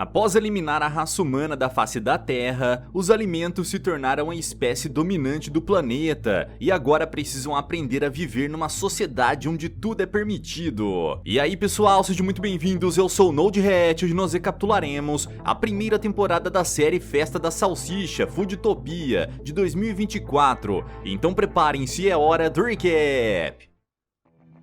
Após eliminar a raça humana da face da Terra, os alimentos se tornaram a espécie dominante do planeta e agora precisam aprender a viver numa sociedade onde tudo é permitido. E aí pessoal, sejam muito bem-vindos, eu sou o NodeHat e hoje nós recapitularemos a primeira temporada da série Festa da Salsicha, Foodtopia, de 2024. Então preparem-se, é hora do recap!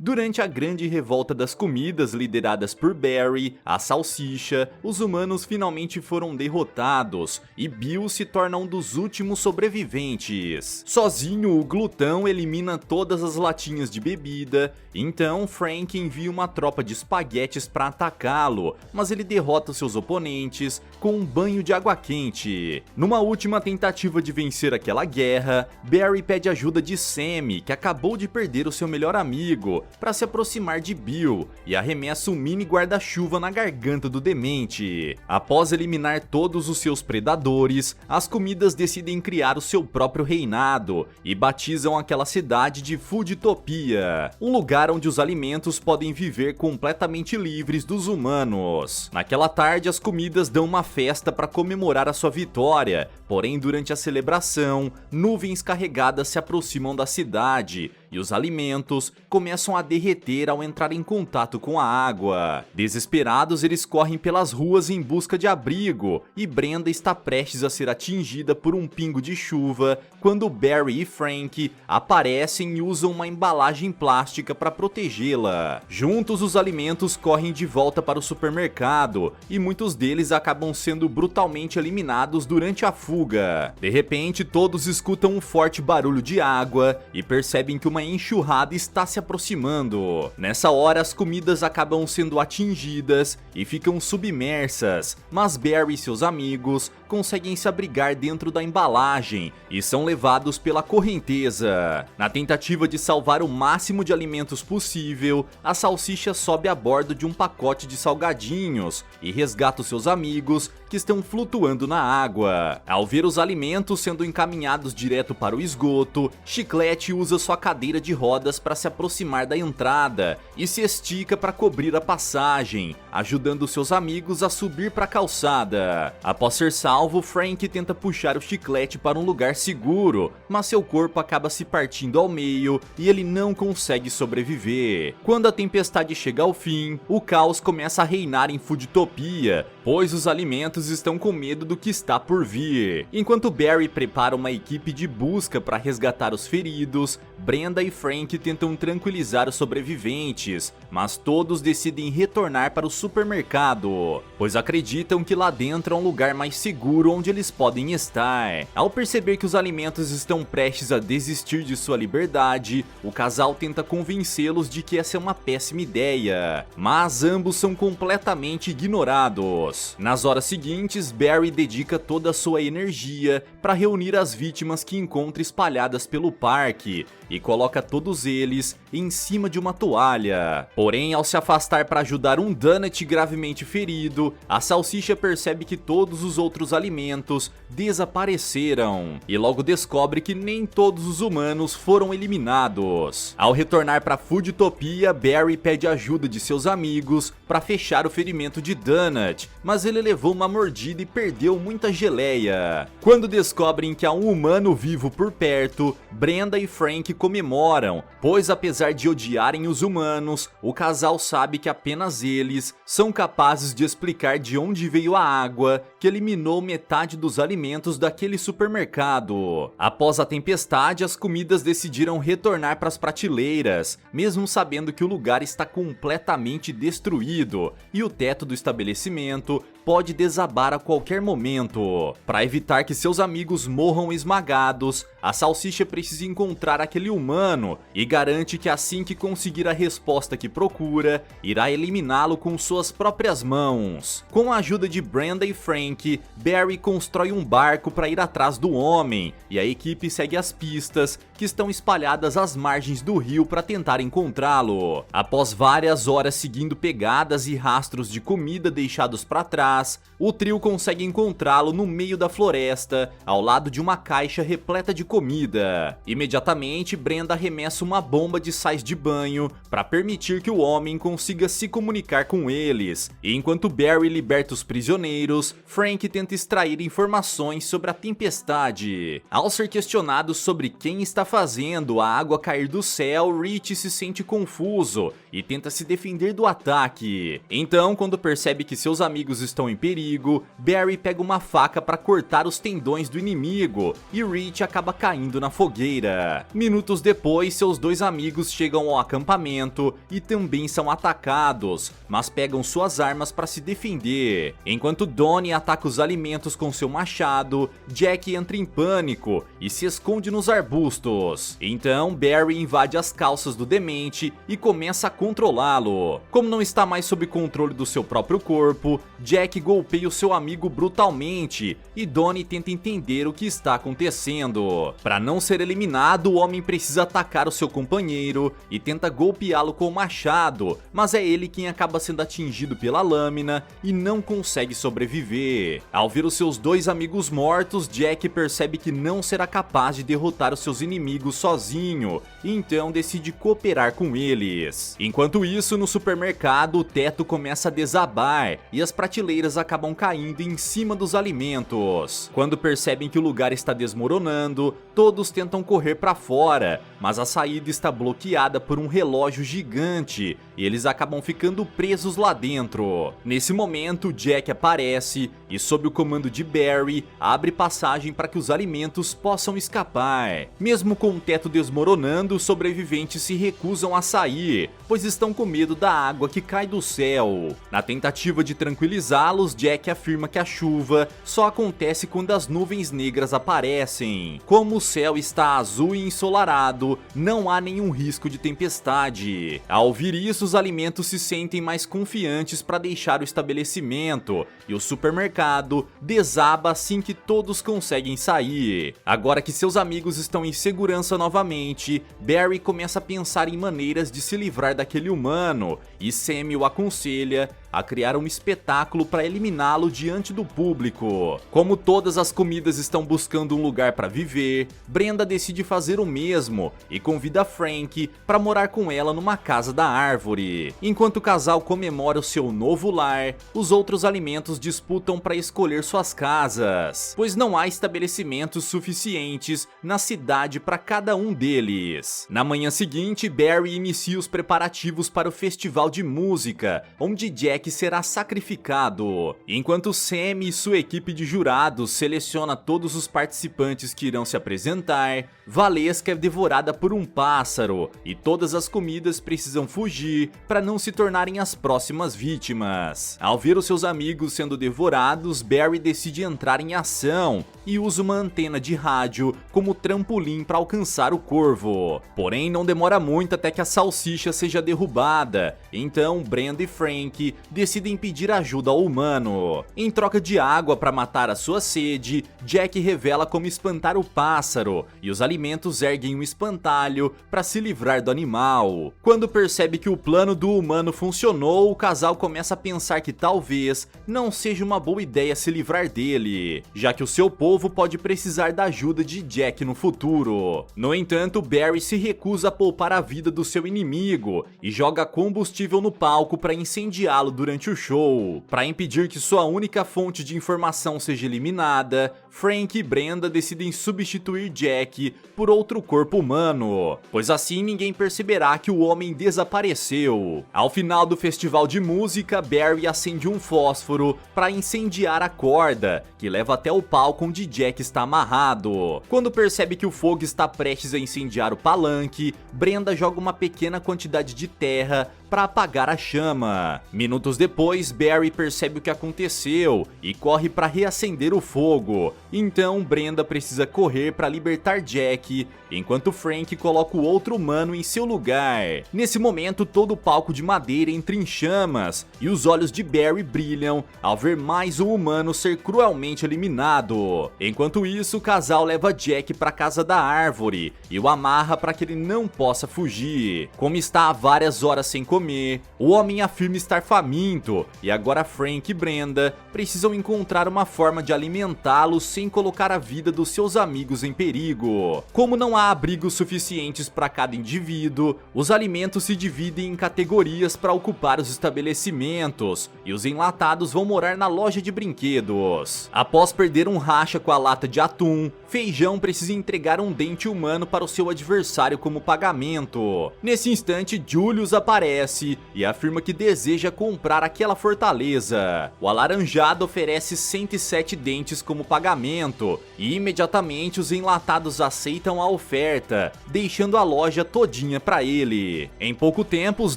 Durante a grande revolta das comidas lideradas por Barry, a salsicha, os humanos finalmente foram derrotados e Bill se torna um dos últimos sobreviventes. Sozinho, o glutão elimina todas as latinhas de bebida, então Frank envia uma tropa de espaguetes para atacá-lo, mas ele derrota seus oponentes com um banho de água quente. Numa última tentativa de vencer aquela guerra, Barry pede ajuda de Sammy, que acabou de perder o seu melhor amigo, para se aproximar de Bill e arremessa um mini guarda-chuva na garganta do demente. Após eliminar todos os seus predadores, as comidas decidem criar o seu próprio reinado e batizam aquela cidade de Foodtopia, um lugar onde os alimentos podem viver completamente livres dos humanos. Naquela tarde, as comidas dão uma festa para comemorar a sua vitória, porém durante a celebração, nuvens carregadas se aproximam da cidade e os alimentos começam a derreter ao entrar em contato com a água. Desesperados, eles correm pelas ruas em busca de abrigo, e Brenda está prestes a ser atingida por um pingo de chuva quando Barry e Frank aparecem e usam uma embalagem plástica para protegê-la. Juntos, os alimentos correm de volta para o supermercado, e muitos deles acabam sendo brutalmente eliminados durante a fuga. De repente, todos escutam um forte barulho de água e percebem que uma enxurrada está se aproximando. Nessa hora, as comidas acabam sendo atingidas e ficam submersas, mas Barry e seus amigos conseguem se abrigar dentro da embalagem e são levados pela correnteza. Na tentativa de salvar o máximo de alimentos possível, a salsicha sobe a bordo de um pacote de salgadinhos e resgata os seus amigos que estão flutuando na água. Ao ver os alimentos sendo encaminhados direto para o esgoto, Chiclete usa sua cadeira de rodas para se aproximar da entrada e se estica para cobrir a passagem, ajudando seus amigos a subir para a calçada. Após ser salvo, Frank tenta puxar o Chiclete para um lugar seguro, mas seu corpo acaba se partindo ao meio e ele não consegue sobreviver. Quando a tempestade chega ao fim, o caos começa a reinar em Foodtopia, pois os alimentos estão com medo do que está por vir. Enquanto Barry prepara uma equipe de busca para resgatar os feridos, Brenda e Frank tentam tranquilizar os sobreviventes, mas todos decidem retornar para o supermercado, pois acreditam que lá dentro é um lugar mais seguro onde eles podem estar. Ao perceber que os alimentos estão prestes a desistir de sua liberdade, o casal tenta convencê-los de que essa é uma péssima ideia, mas ambos são completamente ignorados. Nas horas seguintes, Barry dedica toda a sua energia para reunir as vítimas que encontra espalhadas pelo parque e coloca todos eles em cima de uma toalha. Porém, ao se afastar para ajudar um Donut gravemente ferido, a salsicha percebe que todos os outros alimentos desapareceram e logo descobre que nem todos os humanos foram eliminados. Ao retornar para Foodtopia, Barry pede ajuda de seus amigos para fechar o ferimento de Donut, mas ele levou uma mordida e perdeu muita geleia. Quando descobrem que há um humano vivo por perto, Brenda e Frank comemoram, pois apesar de odiarem os humanos, o casal sabe que apenas eles são capazes de explicar de onde veio a água que eliminou metade dos alimentos daquele supermercado. Após a tempestade, as comidas decidiram retornar para as prateleiras, mesmo sabendo que o lugar está completamente destruído e o teto do estabelecimento pode desabar a qualquer momento. Para evitar que seus amigos morram esmagados, a salsicha precisa encontrar aquele humano e garante que assim que conseguir a resposta que procura, irá eliminá-lo com suas próprias mãos. Com a ajuda de Brenda e Frank, Barry constrói um barco para ir atrás do homem e a equipe segue as pistas que estão espalhadas às margens do rio para tentar encontrá-lo. Após várias horas seguindo pegadas e rastros de comida deixados para para trás, o trio consegue encontrá-lo no meio da floresta, ao lado de uma caixa repleta de comida. Imediatamente, Brenda arremessa uma bomba de sais de banho para permitir que o homem consiga se comunicar com eles. E enquanto Barry liberta os prisioneiros, Frank tenta extrair informações sobre a tempestade. Ao ser questionado sobre quem está fazendo a água cair do céu, Rich se sente confuso e tenta se defender do ataque. Então, quando percebe que seus amigos estão em perigo, Barry pega uma faca para cortar os tendões do inimigo e Rich acaba caindo na fogueira. Minutos depois, seus dois amigos chegam ao acampamento e também são atacados, mas pegam suas armas para se defender. Enquanto Donnie ataca os alimentos com seu machado, Jack entra em pânico e se esconde nos arbustos. Então, Barry invade as calças do demente e começa a controlá-lo. Como não está mais sob controle do seu próprio corpo, Jack golpeia o seu amigo brutalmente e Donnie tenta entender o que está acontecendo. Para não ser eliminado, o homem precisa atacar o seu companheiro e tenta golpeá-lo com o machado, mas é ele quem acaba sendo atingido pela lâmina e não consegue sobreviver. Ao ver os seus dois amigos mortos, Jack percebe que não será capaz de derrotar os seus inimigos sozinho, e então decide cooperar com eles. Enquanto isso, no supermercado, o teto começa a desabar e as prateleiras acabam caindo em cima dos alimentos. Quando percebem que o lugar está desmoronando, todos tentam correr para fora, mas a saída está bloqueada por um relógio gigante e eles acabam ficando presos lá dentro. Nesse momento, Jack aparece e, sob o comando de Barry, abre passagem para que os alimentos possam escapar. Mesmo com o teto desmoronando, os sobreviventes se recusam a sair, pois estão com medo da água que cai do céu. Na tentativa de tranquilizá-los, Jack afirma que a chuva só acontece quando as nuvens negras aparecem. Como o céu está azul e ensolarado, não há nenhum risco de tempestade. Ao ouvir isso, os alimentos se sentem mais confiantes para deixar o estabelecimento e o supermercado desaba assim que todos conseguem sair. Agora que seus amigos estão em segurança novamente, Barry começa a pensar em maneiras de se livrar daquele humano e Sam o aconselha a criar um espetáculo para eliminá-lo diante do público. Como todas as comidas estão buscando um lugar para viver, Brenda decide fazer o mesmo e convida Frank para morar com ela numa casa da árvore. Enquanto o casal comemora o seu novo lar, os outros alimentos disputam para escolher suas casas, pois não há estabelecimentos suficientes na cidade para cada um deles. Na manhã seguinte, Barry inicia os preparativos para o festival de música, onde Jack será sacrificado. Enquanto Sam e sua equipe de jurados seleciona todos os participantes que irão se apresentar, Valesca é devorada por um pássaro e todas as comidas precisam fugir para não se tornarem as próximas vítimas. Ao ver os seus amigos sendo devorados, Barry decide entrar em ação e usa uma antena de rádio como trampolim para alcançar o corvo. Porém, não demora muito até que a salsicha seja derrubada, então Brenda e Frank decidem pedir ajuda ao humano. Em troca de água para matar a sua sede, Jack revela como espantar o pássaro e os alimentos erguem um espantalho para se livrar do animal. Quando percebe que o plano do humano funcionou, o casal começa a pensar que talvez não seja uma boa ideia se livrar dele, já que o seu povo pode precisar da ajuda de Jack no futuro. No entanto, Barry se recusa a poupar a vida do seu inimigo e joga combustível no palco para incendiá-lo durante o show. Para impedir que sua única fonte de informação seja eliminada, Frank e Brenda decidem substituir Jack por outro corpo humano, pois assim ninguém perceberá que o homem desapareceu. Ao final do festival de música, Barry acende um fósforo para incendiar a corda, que leva até o palco onde Jack está amarrado. Quando percebe que o fogo está prestes a incendiar o palanque, Brenda joga uma pequena quantidade de terra para apagar a chama. Minutos depois, Barry percebe o que aconteceu e corre para reacender o fogo. Então, Brenda precisa correr para libertar Jack, enquanto Frank coloca o outro humano em seu lugar. Nesse momento, todo o palco de madeira entra em chamas e os olhos de Barry brilham ao ver mais um humano ser cruelmente eliminado. Enquanto isso, o casal leva Jack para casa da árvore e o amarra para que ele não possa fugir. Como está há várias horas sem comer, comer, o homem afirma estar faminto e agora Frank e Brenda precisam encontrar uma forma de alimentá-lo sem colocar a vida dos seus amigos em perigo. Como não há abrigos suficientes para cada indivíduo, os alimentos se dividem em categorias para ocupar os estabelecimentos e os enlatados vão morar na loja de brinquedos. Após perder um racha com a lata de atum, Feijão precisa entregar um dente humano para o seu adversário como pagamento. Nesse instante, Julius aparece e afirma que deseja comprar aquela fortaleza. O alaranjado oferece 107 dentes como pagamento e imediatamente os enlatados aceitam a oferta, deixando a loja todinha para ele. Em pouco tempo, os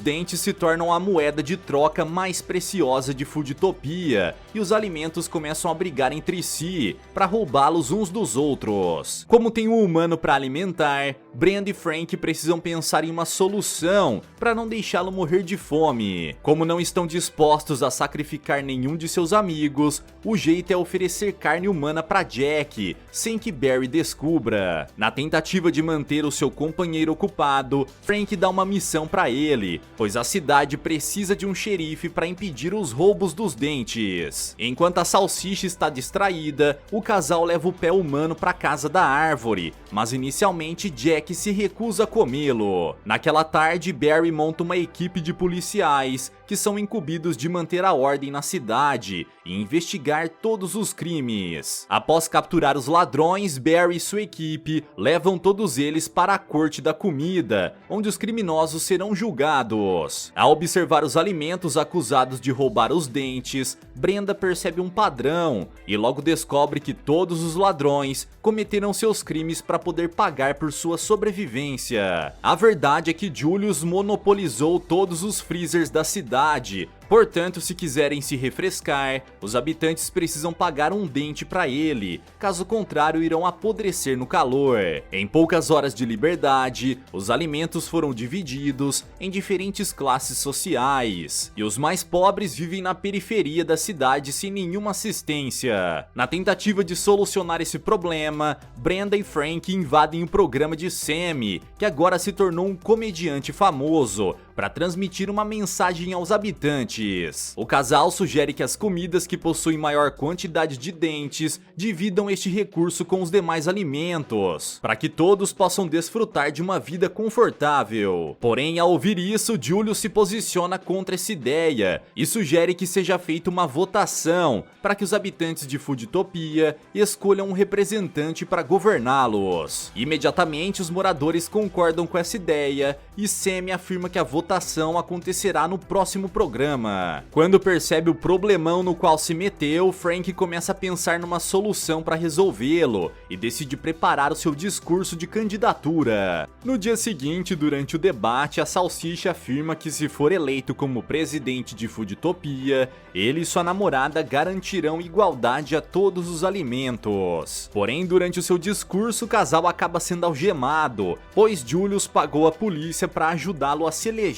dentes se tornam a moeda de troca mais preciosa de Foodtopia e os alimentos começam a brigar entre si para roubá-los uns dos outros. Como tem um humano para alimentar, Brenda e Frank precisam pensar em uma solução para não deixá-lo morrer de fome. Como não estão dispostos a sacrificar nenhum de seus amigos, o jeito é oferecer carne humana para Jack, sem que Barry descubra. Na tentativa de manter o seu companheiro ocupado, Frank dá uma missão para ele, pois a cidade precisa de um xerife para impedir os roubos dos dentes. Enquanto a salsicha está distraída, o casal leva o pé humano para casa da árvore, mas inicialmente Jack se recusa a comê-lo. Naquela tarde, Barry monta uma equipe de policiais que são incumbidos de manter a ordem na cidade e investigar todos os crimes. Após capturar os ladrões, Barry e sua equipe levam todos eles para a corte da comida, onde os criminosos serão julgados. Ao observar os alimentos acusados de roubar os dentes, Brenda percebe um padrão e logo descobre que todos os ladrões cometeram seus crimes para poder pagar por sua sobrevivência. A verdade é que Julius monopolizou todos os freezers da cidade. Portanto, se quiserem se refrescar, os habitantes precisam pagar um dente para ele, caso contrário irão apodrecer no calor. Em poucas horas de liberdade, os alimentos foram divididos em diferentes classes sociais, e os mais pobres vivem na periferia da cidade sem nenhuma assistência. Na tentativa de solucionar esse problema, Brenda e Frank invadem o programa de Sammy, que agora se tornou um comediante famoso, para transmitir uma mensagem aos habitantes. O casal sugere que as comidas que possuem maior quantidade de dentes dividam este recurso com os demais alimentos, para que todos possam desfrutar de uma vida confortável. Porém, ao ouvir isso, Julius se posiciona contra essa ideia e sugere que seja feita uma votação para que os habitantes de Foodtopia escolham um representante para governá-los. Imediatamente, os moradores concordam com essa ideia e Sammy afirma que a votação acontecerá no próximo programa. Quando percebe o problemão no qual se meteu, Frank começa a pensar numa solução para resolvê-lo e decide preparar o seu discurso de candidatura. No dia seguinte, durante o debate, a salsicha afirma que se for eleito como presidente de Foodtopia, ele e sua namorada garantirão igualdade a todos os alimentos. Porém, durante o seu discurso, o casal acaba sendo algemado, pois Julius pagou a polícia para ajudá-lo a se eleger.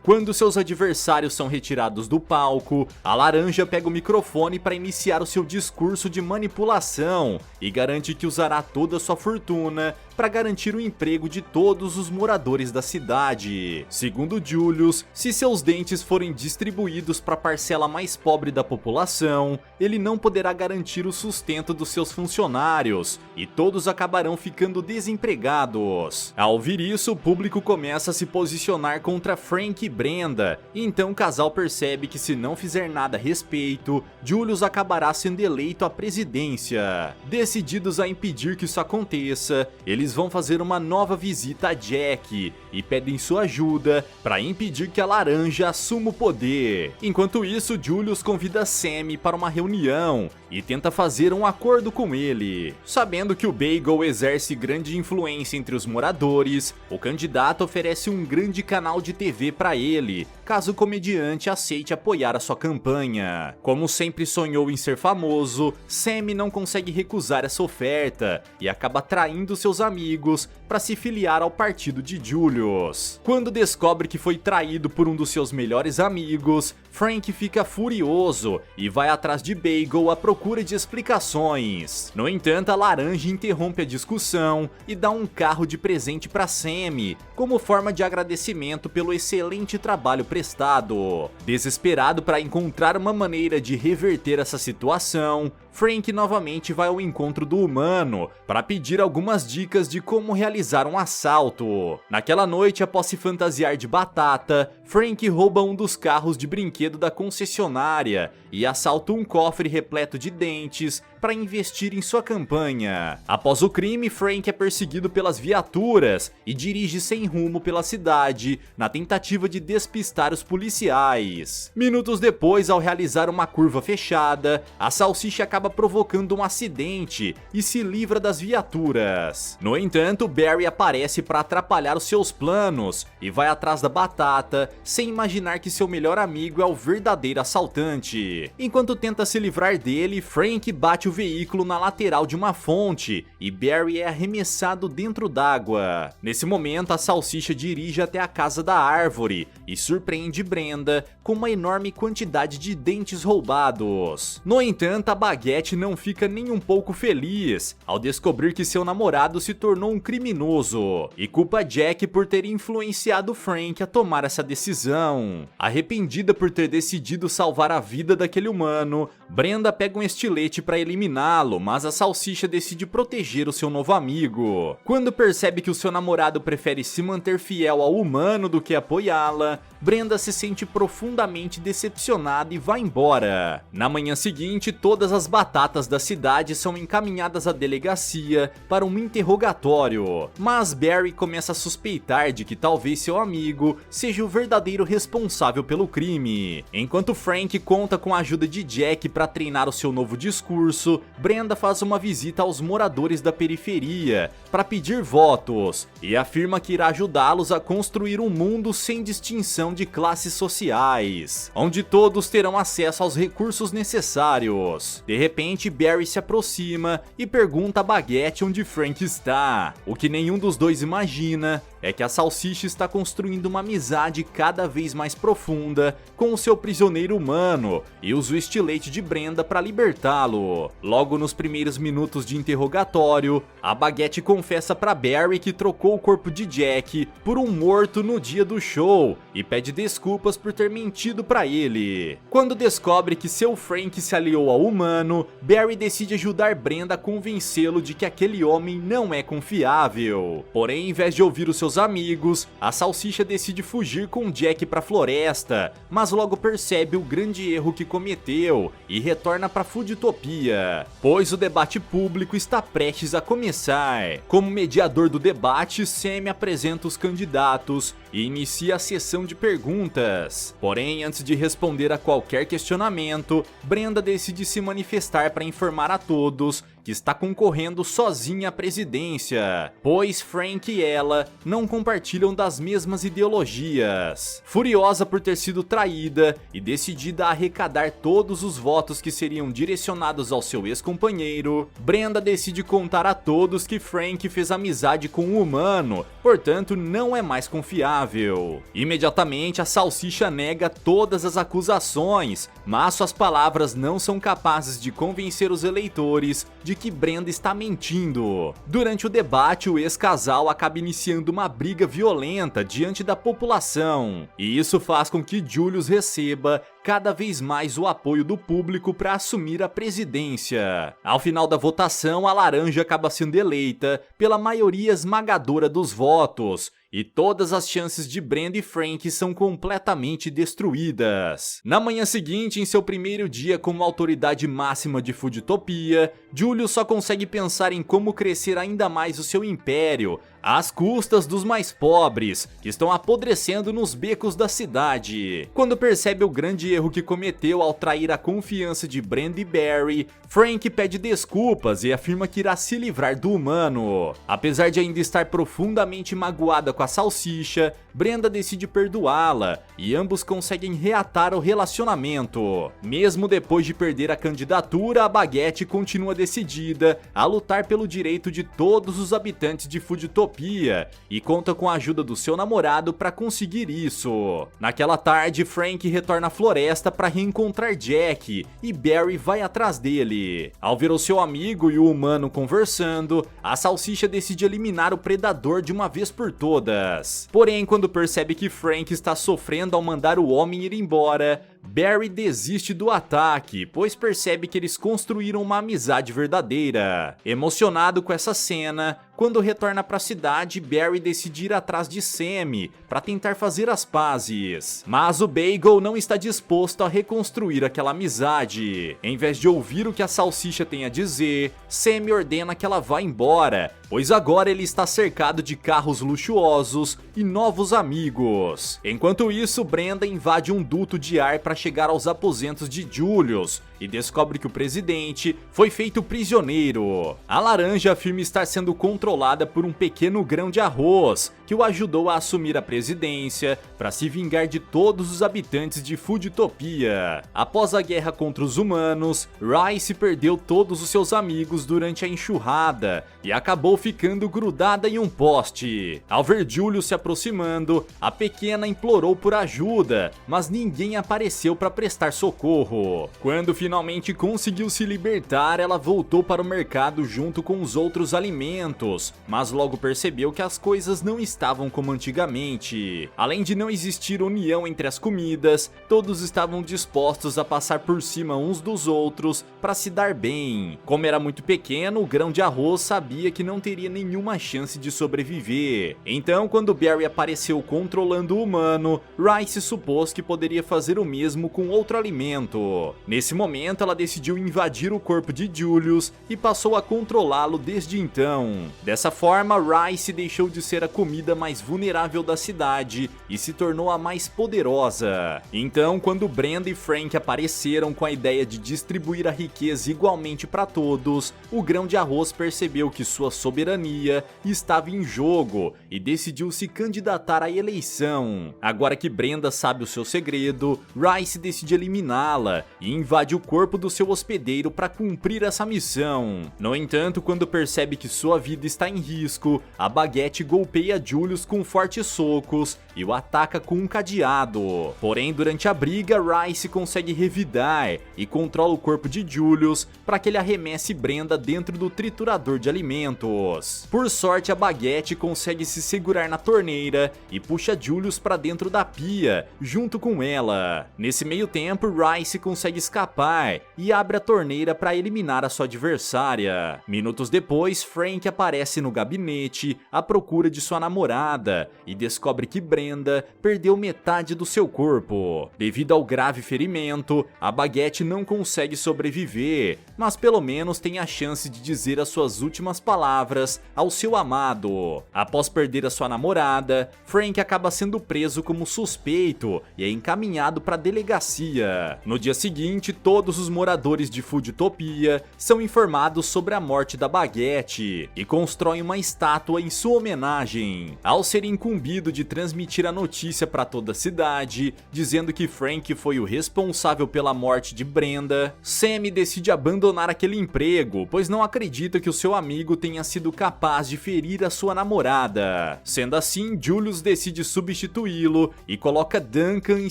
Quando seus adversários são retirados do palco, a laranja pega o microfone para iniciar o seu discurso de manipulação e garante que usará toda a sua fortuna para garantir o emprego de todos os moradores da cidade. Segundo Julius, se seus dentes forem distribuídos para a parcela mais pobre da população, ele não poderá garantir o sustento dos seus funcionários e todos acabarão ficando desempregados. Ao ouvir isso, o público começa a se posicionar contra Frank e Brenda, e então o casal percebe que se não fizer nada a respeito, Julius acabará sendo eleito à presidência. Decididos a impedir que isso aconteça, eles vão fazer uma nova visita a Jack e pedem sua ajuda para impedir que a laranja assuma o poder. Enquanto isso, Julius convida Sammy para uma reunião e tenta fazer um acordo com ele. Sabendo que o Bagel exerce grande influência entre os moradores, o candidato oferece um grande canal de TV para ele, caso o comediante aceite apoiar a sua campanha. Como sempre sonhou em ser famoso, Sammy não consegue recusar essa oferta e acaba traindo seus amigos para se filiar ao partido de Julius. Quando descobre que foi traído por um dos seus melhores amigos, Frank fica furioso e vai atrás de Bagel à procura de explicações. No entanto, a laranja interrompe a discussão e dá um carro de presente para Sammy, como forma de agradecimento pelo excelente trabalho emprestado. Desesperado para encontrar uma maneira de reverter essa situação, Frank novamente vai ao encontro do humano para pedir algumas dicas de como realizar um assalto. Naquela noite, após se fantasiar de batata, Frank rouba um dos carros de brinquedo da concessionária e assalta um cofre repleto de dentes para investir em sua campanha. Após o crime, Frank é perseguido pelas viaturas e dirige sem rumo pela cidade na tentativa de despistar os policiais. Minutos depois, ao realizar uma curva fechada, a salsicha acaba provocando um acidente e se livra das viaturas. No entanto, Barry aparece para atrapalhar os seus planos e vai atrás da batata, sem imaginar que seu melhor amigo é o verdadeiro assaltante. Enquanto tenta se livrar dele, Frank bate o veículo na lateral de uma fonte e Barry é arremessado dentro d'água. Nesse momento, a salsicha dirige até a casa da árvore e surpreende Brenda com uma enorme quantidade de dentes roubados. No entanto, a Baguette não fica nem um pouco feliz ao descobrir que seu namorado se tornou um criminoso e culpa Jack por ter influenciado Frank a tomar essa decisão. Arrependida por ter decidido salvar a vida daquele humano, Brenda pega um estilete para eliminá-lo, mas a salsicha decide proteger o seu novo amigo. Quando percebe que o seu namorado prefere se manter fiel ao humano do que apoiá-la, Brenda se sente profundamente decepcionada e vai embora. Na manhã seguinte, todas as batatas da cidade são encaminhadas à delegacia para um interrogatório, mas Barry começa a suspeitar de que talvez seu amigo seja o verdadeiro responsável pelo crime. Enquanto Frank conta com a ajuda de Jack para treinar o seu novo discurso, Brenda faz uma visita aos moradores da periferia para pedir votos e afirma que irá ajudá-los a construir um mundo sem distinção de classes sociais, onde todos terão acesso aos recursos necessários. De repente, Barry se aproxima e pergunta a Baguette onde Frank está. O que nenhum dos dois imagina é que a salsicha está construindo uma amizade cada vez mais profunda com o seu prisioneiro humano e usa o estilete de Brenda para libertá-lo. Logo nos primeiros minutos de interrogatório, a Baguette confessa para Barry que trocou o corpo de Jack por um morto no dia do show e pede desculpas por ter mentido para ele. Quando descobre que seu Frank se aliou ao humano, Barry decide ajudar Brenda a convencê-lo de que aquele homem não é confiável. Porém, em vez de ouvir os seus amigos, a salsicha decide fugir com Jack para a floresta, mas logo percebe o grande erro que cometeu e retorna para Foodtopia, pois o debate público está prestes a começar. Como mediador do debate, Sam apresenta os candidatos e inicia a sessão de perguntas. Porém, antes de responder a qualquer questionamento, Brenda decide se manifestar para informar a todos que está concorrendo sozinha à presidência, pois Frank e ela não compartilham das mesmas ideologias. Furiosa por ter sido traída e decidida a arrecadar todos os votos que seriam direcionados ao seu ex-companheiro, Brenda decide contar a todos que Frank fez amizade com um humano, portanto não é mais confiável. Imediatamente, a salsicha nega todas as acusações, mas suas palavras não são capazes de convencer os eleitores de que Brenda está mentindo. Durante o debate, o ex-casal acaba iniciando uma briga violenta diante da população, e isso faz com que Julius receba cada vez mais o apoio do público para assumir a presidência. Ao final da votação, a laranja acaba sendo eleita pela maioria esmagadora dos votos, e todas as chances de Brenda e Frank são completamente destruídas. Na manhã seguinte, em seu primeiro dia como autoridade máxima de Foodtopia, Julius só consegue pensar em como crescer ainda mais o seu império, às custas dos mais pobres, que estão apodrecendo nos becos da cidade. Quando percebe o grande erro que cometeu ao trair a confiança de Brenda e Barry, Frank pede desculpas e afirma que irá se livrar do humano. Apesar de ainda estar profundamente magoada com a salsicha, Brenda decide perdoá-la e ambos conseguem reatar o relacionamento. Mesmo depois de perder a candidatura, a Baguette continua decidida a lutar pelo direito de todos os habitantes de Foodtopia e conta com a ajuda do seu namorado para conseguir isso. Naquela tarde, Frank retorna à floresta para reencontrar Jack e Barry vai atrás dele. Ao ver o seu amigo e o humano conversando, a salsicha decide eliminar o predador de uma vez por todas. Porém, quando quando percebe que Frank está sofrendo ao mandar o homem ir embora, Barry desiste do ataque, pois percebe que eles construíram uma amizade verdadeira. Emocionado com essa cena, quando retorna para a cidade, Barry decide ir atrás de Sammy para tentar fazer as pazes. Mas o Bagel não está disposto a reconstruir aquela amizade. Em vez de ouvir o que a salsicha tem a dizer, Sammy ordena que ela vá embora, pois agora ele está cercado de carros luxuosos e novos amigos. Enquanto isso, Brenda invade um duto de ar para chegar aos aposentos de Julius e descobre que o presidente foi feito prisioneiro. A laranja afirma estar sendo controlada por um pequeno grão de arroz, que o ajudou a assumir a presidência para se vingar de todos os habitantes de Foodtopia. Após a guerra contra os humanos, Rice perdeu todos os seus amigos durante a enxurrada e acabou ficando grudada em um poste. Ao ver Julius se aproximando, a pequena implorou por ajuda, mas ninguém apareceu para prestar socorro. Quando finalmente conseguiu se libertar, ela voltou para o mercado junto com os outros alimentos, mas logo percebeu que as coisas não estavam como antigamente. Além de não existir união entre as comidas, todos estavam dispostos a passar por cima uns dos outros para se dar bem. Como era muito pequeno, o grão de arroz sabia que não teria nenhuma chance de sobreviver. Então, quando Barry apareceu controlando o humano, Rice supôs que poderia fazer o mesmo com outro alimento. Nesse momento, ela decidiu invadir o corpo de Julius e passou a controlá-lo desde então. Dessa forma, Rice deixou de ser a comida mais vulnerável da cidade e se tornou a mais poderosa. Então, quando Brenda e Frank apareceram com a ideia de distribuir a riqueza igualmente para todos, o grão de arroz percebeu que sua soberania estava em jogo e decidiu se candidatar à eleição. Agora que Brenda sabe o seu segredo, Rice decide eliminá-la e invade o corpo do seu hospedeiro para cumprir essa missão. No entanto, quando percebe que sua vida está em risco, a Baguette golpeia Julius com fortes socos e o ataca com um cadeado. Porém, durante a briga, Rice consegue revidar e controla o corpo de Julius para que ele arremesse Brenda dentro do triturador de alimentos. Por sorte, a Baguette consegue se segurar na torneira e puxa Julius para dentro da pia, junto com ela. Nesse meio tempo, Rice consegue escapar e abre a torneira para eliminar a sua adversária. Minutos depois, Frank aparece no gabinete à procura de sua namorada e descobre que Brenda perdeu metade do seu corpo. Devido ao grave ferimento, a Baguette não consegue sobreviver, mas pelo menos tem a chance de dizer as suas últimas palavras ao seu amado. Após perder a sua namorada, Frank acaba sendo preso como suspeito e é encaminhado para a delegacia. No dia seguinte, todos os moradores de Foodtopia são informados sobre a morte da Baguette e constroem uma estátua em sua homenagem. Ao ser incumbido de transmitir a notícia para toda a cidade, dizendo que Frank foi o responsável pela morte de Brenda, Sammy decide abandonar aquele emprego, pois não acredita que o seu amigo tenha sido capaz de ferir a sua namorada. Sendo assim, Julius decide substituí-lo e coloca Duncan em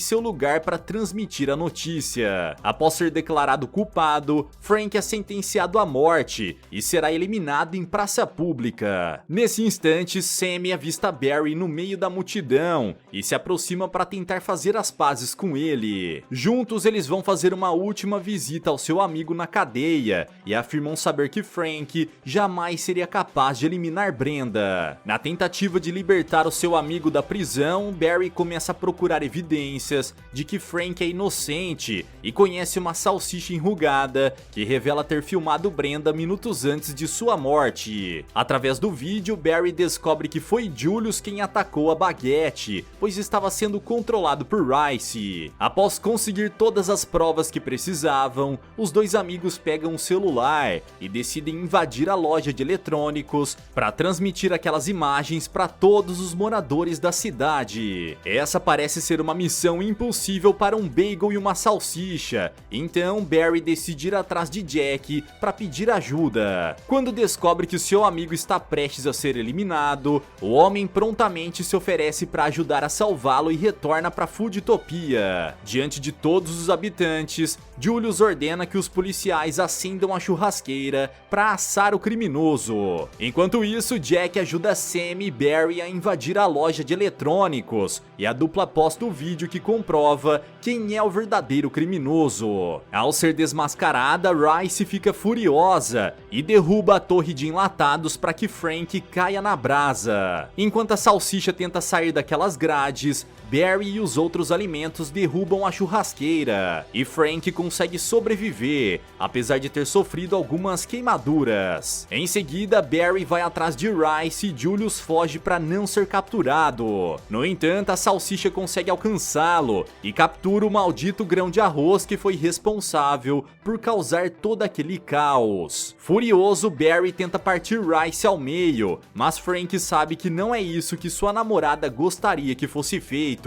seu lugar para transmitir a notícia. Após ser declarado culpado, Frank é sentenciado à morte e será eliminado em praça pública. Nesse instante, Sammy avista Barry no meio da multidão e se aproxima para tentar fazer as pazes com ele. Juntos, eles vão fazer uma última visita ao seu amigo na cadeia e afirmam saber que Frank jamais seria capaz de eliminar Brenda. Na tentativa de libertar o seu amigo da prisão, Barry começa a procurar evidências de que Frank é inocente e conhece uma salsicha enrugada que revela ter filmado Brenda minutos antes de sua morte. Através do vídeo, Barry descobre que foi Julius quem atacou a Baguette, pois estava sendo controlado por Rice. Após conseguir todas as provas que precisavam, os dois amigos pegam um celular e decidem invadir a loja de eletrônicos para transmitir aquelas imagens para todos os moradores da cidade. Essa parece ser uma missão impossível para um bagel e uma salsicha, então Barry decide ir atrás de Jack para pedir ajuda. Quando descobre que seu amigo está prestes a ser eliminado, o homem prontamente se oferece para ajudar a salvá-lo e retorna para Foodtopia. Diante de todos os habitantes, Julius ordena que os policiais acendam a churrasqueira para assar o criminoso. Enquanto isso, Jack ajuda Sam e Barry a invadir a loja de eletrônicos e a dupla posta o vídeo que comprova quem é o verdadeiro criminoso. Ao ser desmascarada, Rice fica furiosa e derruba a torre de enlatados para que Frank caia na brasa. Enquanto a salsicha tenta sair daquelas grades, Barry e os outros alimentos derrubam a churrasqueira e Frank consegue sobreviver, apesar de ter sofrido algumas queimaduras. Em seguida, Barry vai atrás de Rice e Julius foge para não ser capturado. No entanto, a salsicha consegue alcançá-lo e captura o maldito grão de arroz que foi responsável por causar todo aquele caos. Furioso, Barry tenta partir Rice ao meio, mas Frank sabe que não é isso que sua namorada gostaria que fosse feito.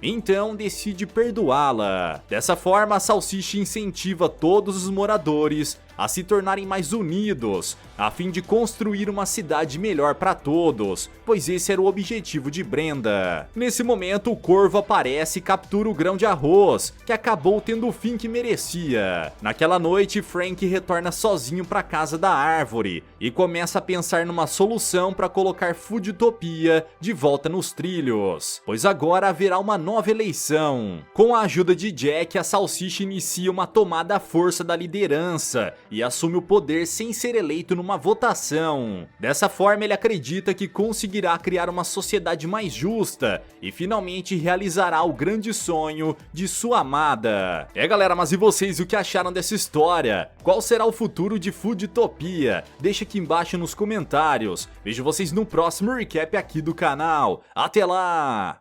Então decide perdoá-la. Dessa forma, a salsicha incentiva todos os moradores a se tornarem mais unidos, a fim de construir uma cidade melhor para todos, pois esse era o objetivo de Brenda. Nesse momento, o corvo aparece e captura o grão de arroz, que acabou tendo o fim que merecia. Naquela noite, Frank retorna sozinho para casa da árvore e começa a pensar numa solução para colocar Foodtopia de volta nos trilhos, pois agora haverá uma nova eleição. Com a ajuda de Jack, a salsicha inicia uma tomada à força da liderança e assume o poder sem ser eleito numa votação. Dessa forma, ele acredita que conseguirá criar uma sociedade mais justa e finalmente realizará o grande sonho de sua amada. Galera, mas e vocês, o que acharam dessa história? Qual será o futuro de Foodtopia? Deixa aqui embaixo nos comentários. Vejo vocês no próximo recap aqui do canal. Até lá!